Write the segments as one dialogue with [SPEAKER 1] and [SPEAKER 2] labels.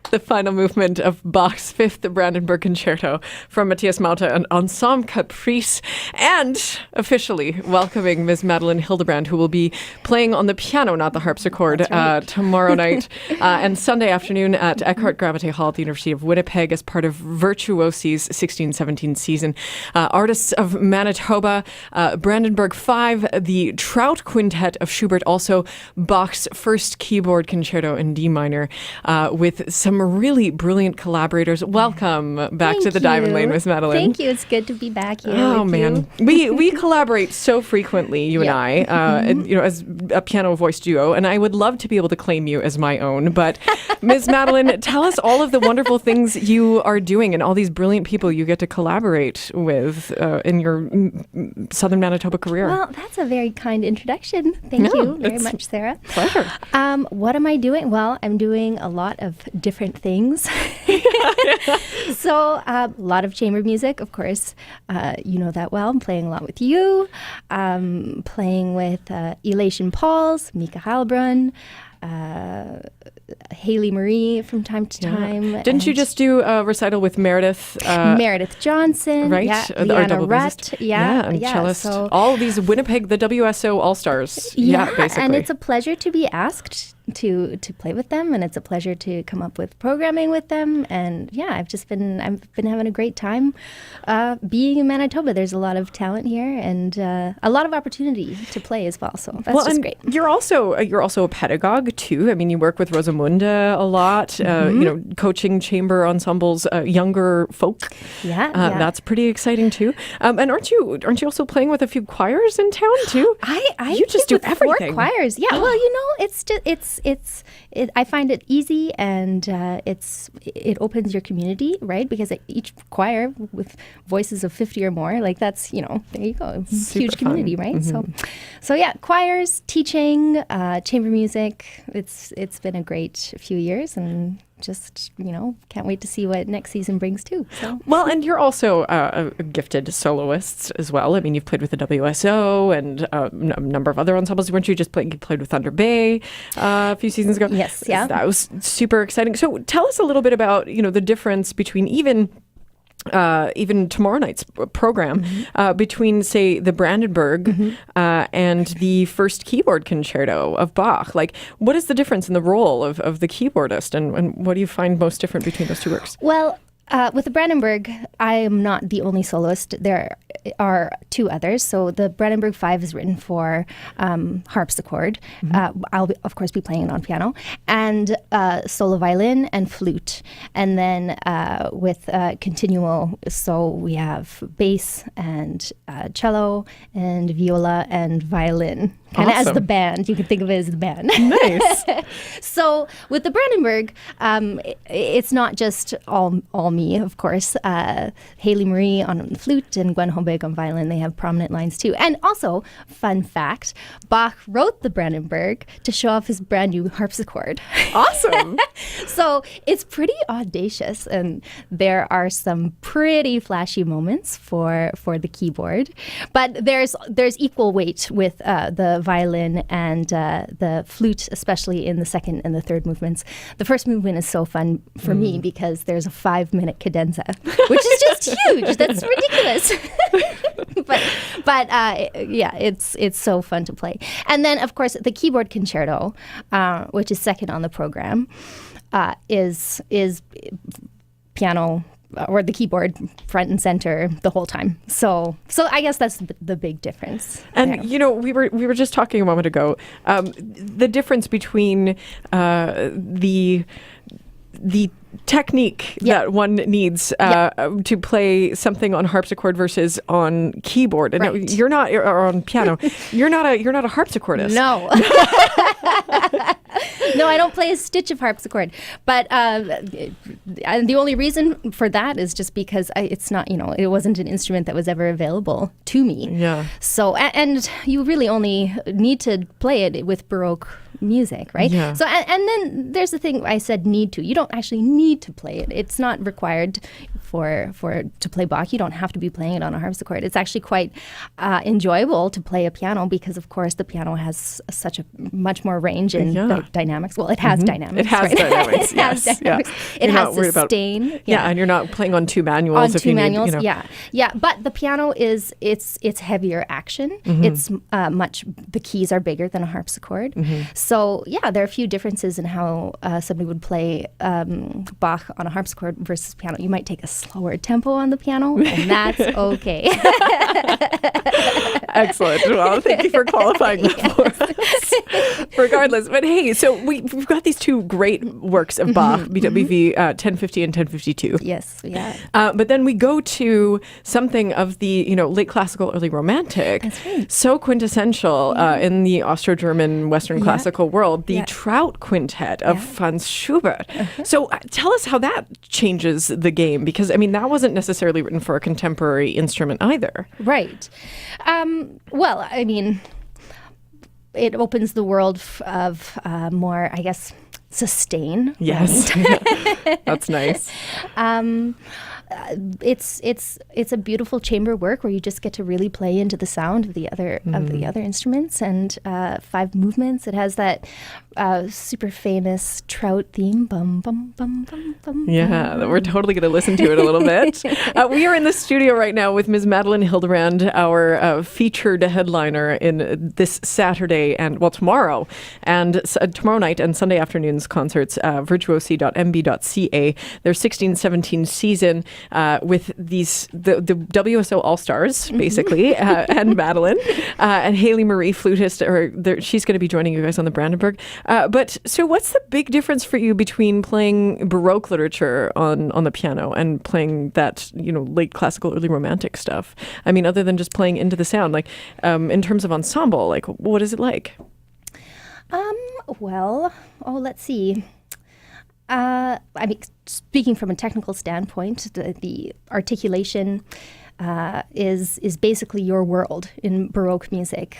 [SPEAKER 1] The final movement of Bach's Fifth Brandenburg Concerto from Matthias Mauter and Ensemble Caprice, and officially welcoming Ms. Madeline Hildebrand, who will be playing on the piano, not the harpsichord, tomorrow night and Sunday afternoon at Eckhart Gravite Hall at the University of Winnipeg as part of Virtuosi's 16-17 season. Artists of Manitoba, Brandenburg 5, the Trout Quintet of Schubert, also Bach's first keyboard concerto in D minor, with some really brilliant collaborators. Welcome back to the Diamond Lane, Miss Madeline.
[SPEAKER 2] Thank you. It's good to be back here.
[SPEAKER 1] Oh,
[SPEAKER 2] with
[SPEAKER 1] man.
[SPEAKER 2] You.
[SPEAKER 1] We collaborate so frequently, you and I, as a piano voice duo, and I would love to be able to claim you as my own. But Ms. Madeline, tell us all of the wonderful things you are doing and all these brilliant people you get to collaborate with in your Southern Manitoba career.
[SPEAKER 2] Well, that's a very kind introduction. Thank you very much, Sarah.
[SPEAKER 1] Pleasure.
[SPEAKER 2] What am I doing? Well, I'm doing a lot of different things. So a lot of chamber music, of course. You know that well. I'm playing a lot with you. Playing with Elation Pauls, Mika Heilbrunn, Haley Marie from time to time.
[SPEAKER 1] Didn't you just do a recital with Meredith?
[SPEAKER 2] Meredith Johnson,
[SPEAKER 1] right?
[SPEAKER 2] Yeah,
[SPEAKER 1] Our
[SPEAKER 2] Liana
[SPEAKER 1] double
[SPEAKER 2] Rutt,
[SPEAKER 1] bassist. And cellist. So all these Winnipeg, the WSO All-Stars.
[SPEAKER 2] Yeah,
[SPEAKER 1] basically.
[SPEAKER 2] And it's a pleasure to be asked to play with them, and it's a pleasure to come up with programming with them. And I've been having a great time being in Manitoba. There's a lot of talent here and a lot of opportunity to play as well. So that's just great.
[SPEAKER 1] You're also a pedagogue too. I mean, you work with Rosamunda a lot. Coaching chamber ensembles, younger folk. That's pretty exciting too. And aren't you also playing with a few choirs in town too?
[SPEAKER 2] I
[SPEAKER 1] just do everything.
[SPEAKER 2] 4 choirs. Yeah. Well, it's just I find it easy, and it opens your community, right? Because each choir with voices of 50 or more, like that's, there you go, huge community, right? Mm-hmm. So yeah, choirs, teaching, chamber music. It's been a great few years, and just, can't wait to see what next season brings too. So.
[SPEAKER 1] Well, and you're also a gifted soloist as well. I mean, you've played with the WSO and a number of other ensembles. Weren't you just played with Thunder Bay a few seasons ago?
[SPEAKER 2] Yes, yeah.
[SPEAKER 1] That was super exciting. So tell us a little bit about, the difference between even tomorrow night's program between, say, the Brandenburg and the first keyboard concerto of Bach. Like, what is the difference in the role of the keyboardist, and what do you find most different between those two works?
[SPEAKER 2] Well, with the Brandenburg, I am not the only soloist. There are 2 others. So the Brandenburg 5 is written for harpsichord. I'll, of course, be playing it on piano. And solo violin and flute. And then with continuo, so we have bass and cello and viola and violin. Kind of as the band. You can think of it as the band.
[SPEAKER 1] Nice.
[SPEAKER 2] So with the Brandenburg, it's not just all me, of course. Haley Marie on flute and Gwen Hobig on violin. They have prominent lines too. And also, fun fact, Bach wrote the Brandenburg to show off his brand new harpsichord.
[SPEAKER 1] Awesome.
[SPEAKER 2] So it's pretty audacious, and there are some pretty flashy moments for the keyboard. But there's equal weight with the violin and the flute, especially in the second and the third movements. The first movement is so fun for me because there's a 5-minute cadenza, which is just huge. That's ridiculous. but it's so fun to play. And then, of course, the keyboard concerto, which is second on the program, is piano or the keyboard front and center the whole time. So I guess that's the big difference.
[SPEAKER 1] And we were just talking a moment ago, the difference between the technique that one needs to play something on harpsichord versus on keyboard. And
[SPEAKER 2] right.
[SPEAKER 1] You're not, or on piano. You're not a harpsichordist.
[SPEAKER 2] No. No, I don't play a stitch of harpsichord. But the only reason for that is just because it's not, it wasn't an instrument that was ever available to me.
[SPEAKER 1] Yeah.
[SPEAKER 2] So, and you really only need to play it with Baroque music, right?
[SPEAKER 1] Yeah.
[SPEAKER 2] So, and then there's the thing I said need to. You don't actually need to play it. It's not required to play Bach. You don't have to be playing it on a harpsichord. It's actually quite enjoyable to play a piano because, of course, the piano has such a much more range and dynamic dynamics. Well, it has dynamics.
[SPEAKER 1] It has
[SPEAKER 2] right?
[SPEAKER 1] dynamics.
[SPEAKER 2] It has
[SPEAKER 1] yes.
[SPEAKER 2] dynamics.
[SPEAKER 1] Yeah.
[SPEAKER 2] It
[SPEAKER 1] You're
[SPEAKER 2] has
[SPEAKER 1] not worried about-
[SPEAKER 2] sustain.
[SPEAKER 1] Yeah, and you're not playing on two manuals.
[SPEAKER 2] On
[SPEAKER 1] if
[SPEAKER 2] two
[SPEAKER 1] you
[SPEAKER 2] manuals,
[SPEAKER 1] need,
[SPEAKER 2] yeah. But the piano it's heavier action. It's the keys are bigger than a harpsichord. So yeah, there are a few differences in how somebody would play Bach on a harpsichord versus piano. You might take a slower tempo on the piano, and that's okay.
[SPEAKER 1] Excellent. Well, thank you for qualifying that for us. Regardless, but hey, so we've got these two great works of Bach, BWV 1050 and 1052.
[SPEAKER 2] Yes, yeah.
[SPEAKER 1] But then we go to something of the late classical, early romantic.
[SPEAKER 2] That's right.
[SPEAKER 1] So quintessential in the Austro-German Western classical world, the Trout Quintet of Franz Schubert. So tell us how that changes the game, because that wasn't necessarily written for a contemporary instrument either.
[SPEAKER 2] Right. Well, it opens the world of more, I guess, sustain.
[SPEAKER 1] Yes, that's nice.
[SPEAKER 2] It's a beautiful chamber work where you just get to really play into the sound of the other instruments, and 5 movements. It has that super famous Trout theme. Bum bum bum bum bum.
[SPEAKER 1] Yeah, we're totally going to listen to it a little bit. We are in the studio right now with Ms. Madeline Hildebrand, our featured headliner in this Saturday and tomorrow night and Sunday afternoon's concerts. Virtuosi.mb.ca. Their 16-17 season. With the WSO All-Stars, basically, and Madeline, and Haley Marie, flutist, she's going to be joining you guys on the Brandenburg. But so what's the big difference for you between playing Baroque literature on the piano and playing that, late classical, early romantic stuff? Other than just playing into the sound, in terms of ensemble, what is it like?
[SPEAKER 2] Let's see. Speaking from a technical standpoint, the articulation is basically your world in Baroque music.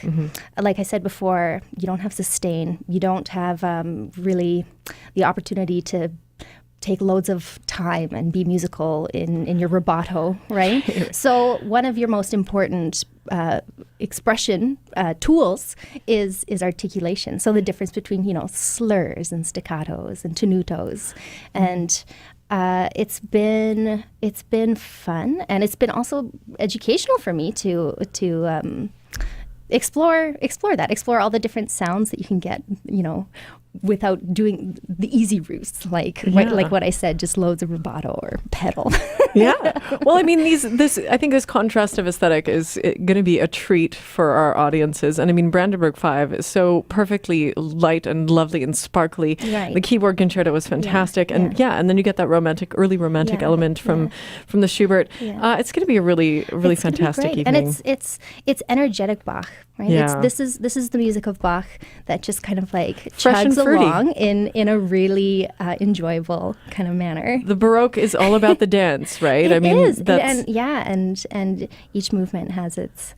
[SPEAKER 2] Like I said before, you don't have sustain. You don't have really the opportunity to take loads of time and be musical in your rubato, right? So one of your most important expression tools is articulation. So the difference between slurs and staccatos and tenutos, and it's been fun, and it's been also educational for me to explore all the different sounds that you can get, without doing the easy routes, like what I said, just loads of rubato or pedal.
[SPEAKER 1] Yeah. Well, I think this contrast of aesthetic is going to be a treat for our audiences. And Brandenburg 5 is so perfectly light and lovely and sparkly.
[SPEAKER 2] Right.
[SPEAKER 1] The keyboard concerto was fantastic. And then you get that early romantic element from the Schubert. Yeah. It's going to be a really fantastic evening.
[SPEAKER 2] And it's energetic Bach, right?
[SPEAKER 1] Yeah.
[SPEAKER 2] This is the music of Bach that just kind of
[SPEAKER 1] fresh
[SPEAKER 2] chugs
[SPEAKER 1] and fruity
[SPEAKER 2] along in a really enjoyable kind of manner.
[SPEAKER 1] The Baroque is all about the dance, right?
[SPEAKER 2] It is.
[SPEAKER 1] That's...
[SPEAKER 2] And each movement has its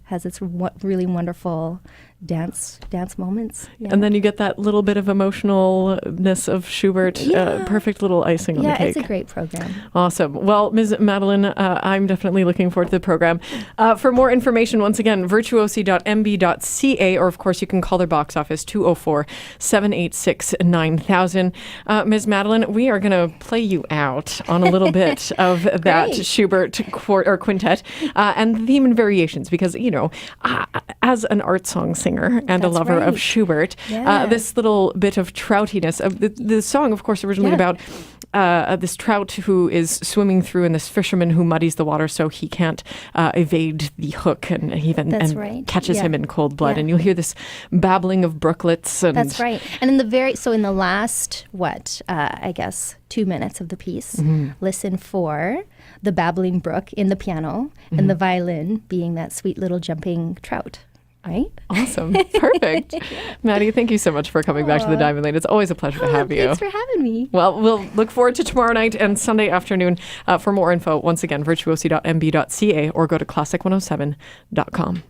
[SPEAKER 2] really wonderful dance moments. Yeah.
[SPEAKER 1] And then you get that little bit of emotionalness of Schubert, perfect little icing on the cake.
[SPEAKER 2] Yeah, it's a great program.
[SPEAKER 1] Awesome. Well, Ms. Madeline, I'm definitely looking forward to the program. For more information, once again, virtuosi.mb.ca, or of course you can call their box office 204-786-9000. Ms. Madeline, we are going to play you out on a little bit of that Schubert quintet and the theme and variations, because, as an art song singer and a lover of Schubert, this little bit of troutiness of the song, of course, originally about this trout who is swimming through, and this fisherman who muddies the water so he can't evade the hook, and catches him in cold blood. And you'll hear this babbling of brooklets. And
[SPEAKER 2] that's right. And in the last 2 minutes of the piece, listen for the babbling brook in the piano and the violin being that sweet little jumping trout. Right?
[SPEAKER 1] Awesome. Perfect. Maddie, thank you so much for coming back to the Diamond Lane. It's always a pleasure to have you.
[SPEAKER 2] Thanks for having me.
[SPEAKER 1] Well, we'll look forward to tomorrow night and Sunday afternoon. For more info, once again, virtuosi.mb.ca or go to classic107.com.